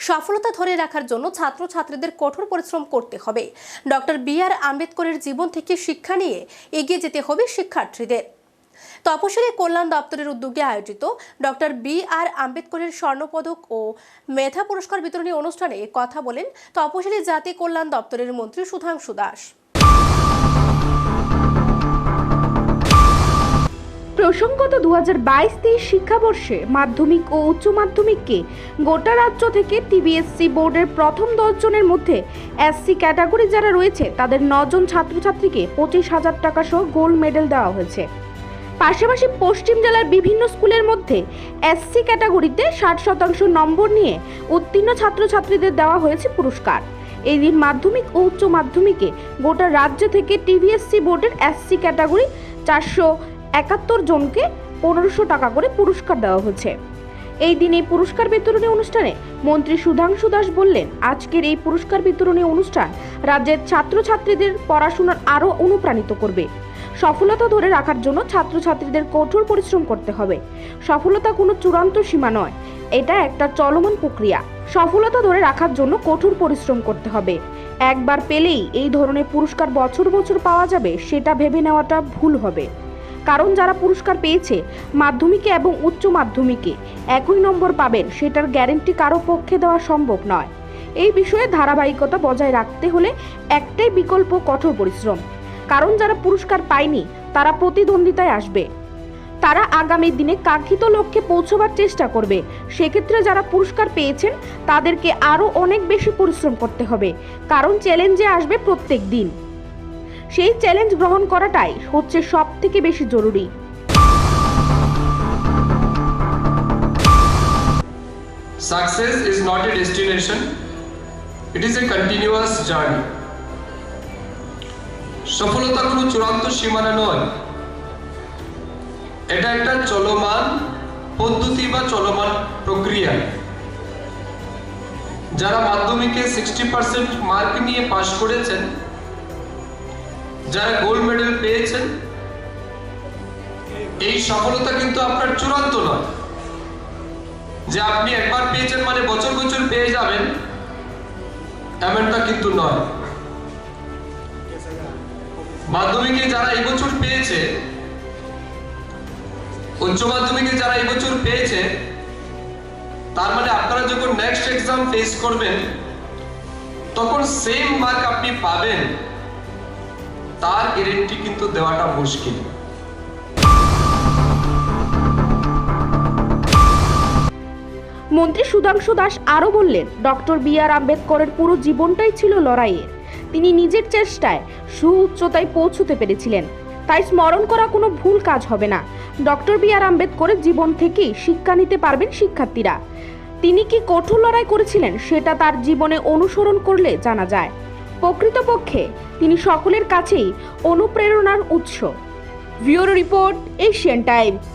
সফলতা ধরে রাখার জন্য ছাত্রছাত্রীদের কঠোর পরিশ্রম করতে হবে। Doctor B.R.. আম্বেদকরের জীবন থেকে শিক্ষা নিয়ে এগিয়ে যেতে হবে শিক্ষার্থীদের। তপশিলি কল্যাণ দপ্তরের উদ্যোগে আয়োজিত ডক্টর বি.আর. আম্বেদকরের স্বর্ণপদক ও মেধা পুরস্কার বিতরণী অনুষ্ঠানে কথা বলেন তপশিলি জাতি কল্যাণ দপ্তরের মন্ত্রী সুধাংশু দাস। প্রসঙ্গত 2022-23 শিক্ষাবর্ষে মাধ্যমিক ও উচ্চ মাধ্যমিককে গোটা রাজ্য থেকে টিবিএসসি বোর্ডের প্রথম 10 জনের মধ্যে এসসি ক্যাটাগরি যারা রয়েছে তাদের 9 জন ছাত্রছাত্রীকে 25,000 টাকা সহ গোল্ড মেডেল দেওয়া হয়েছে। পাশাপাশি পশ্চিম জেলার বিভিন্ন স্কুলের মধ্যে এসসি ক্যাটাগরিতে 60% নম্বর নিয়ে উত্তীর্ণ ছাত্রছাত্রীদের দেওয়া হয়েছে পুরস্কার। এই দিন মাধ্যমিক ও উচ্চ মাধ্যমিকে গোটা রাজ্য থেকে টিবিএসসি বোর্ডের এসসি ক্যাটাগরি 471 জনকে 1500 টাকা করে পুরস্কার দেওয়া হয়েছে। এই দিন এই পুরস্কার বিতরণী অনুষ্ঠানে মন্ত্রী সুধাংশু দাস বললেন, আজকের এই পুরস্কার বিতরণী অনুষ্ঠান রাজ্যের ছাত্রছাত্রীদের পড়াশোনার আরও অনুপ্রাণিত করবে। সফলতা ধরে রাখার জন্য ছাত্রছাত্রীদের কঠোর পরিশ্রম করতে হবে। সফলতা কোনো চূড়ান্ত সীমা নয়, এটা একটা চলমান প্রক্রিয়া। সফলতা ধরে রাখার জন্য কঠোর পরিশ্রম করতে হবে। একবার পেলেই এই ধরনের পুরস্কার বছর বছর পাওয়া যাবে সেটা ভেবে নেওয়াটা ভুল হবে। কারণ যারা পুরস্কার পেয়েছে মাধ্যমিকে এবং উচ্চ মাধ্যমিকে একই নম্বর পাবেন সেটার গ্যারেন্টি কারো পক্ষে দেওয়া সম্ভব নয়। এই বিষয়ে ধারাবাহিকতা বজায় রাখতে হলে একটাই বিকল্প, কঠোর পরিশ্রম। কারণ যারা পুরস্কার পায়নি তারা প্রতিদ্বন্দ্বিতায় আসবে, তারা আগামী দিনে কাঙ্ক্ষিত লক্ষ্যে পৌঁছবার চেষ্টা করবে। সেক্ষেত্রে যারা পুরস্কার পেয়েছেন তাদেরকে আরও অনেক বেশি পরিশ্রম করতে হবে, কারণ চ্যালেঞ্জে আসবে প্রত্যেক দিন। সেই চ্যালেঞ্জ গ্রহণ করাটাই হচ্ছে সব থেকে বেশি জরুরি। Success is not a destination, it is a continuous journey. সফলতা কোনো চূড়ান্ত সীমানা নয়, এটা একটা চলমান পদ্ধতি বা চলমান প্রক্রিয়া। যারা মাধ্যমিকে 60% মার্ক নিয়ে পাশ করেছেন, যারা গোল্ড মেডেল পেয়েছেন, এই সফলতা কিন্তু আপনার চূড়ান্ত নয় যে আপনি একবার পেয়েছেন মানে বছর বছর পেয়ে যাবেন, এমনটা কিন্তু নয়। মাধ্যমিকে যারা এই বছর পেয়েছে, উচ্চ মাধ্যমিকে যারা এই বছর পেয়েছে, তার মানে আপনারা যখন নেক্সট এক্সাম ফেস করবেন তখন সেম মার্ক আপনি পাবেন, তার গ্যারান্টি কিন্তু দেওয়াটা মুশকিল। মন্ত্রী সুধাংশু দাস আরও বললেন, ডক্টর বি.আর. আম্বেদকরের পুরো জীবনটাই ছিল লড়াইয়ের। তিনি নিজের চেষ্টায় সুউচ্চতায় পৌঁছতে পেরেছিলেন, তাই স্মরণ করা কোনো ভুল কাজ হবে না। Doctor B.R.. আম্বেদকরের জীবন থেকেই শিক্ষা নিতে পারবেন শিক্ষার্থীরা। তিনি কি কঠোর লড়াই করেছিলেন সেটা তার জীবনে অনুসরণ করলে জানা যায়। প্রকৃতপক্ষে তিনি সকলের কাছেই অনুপ্রেরণার উৎস। Bureau report, Asian Times.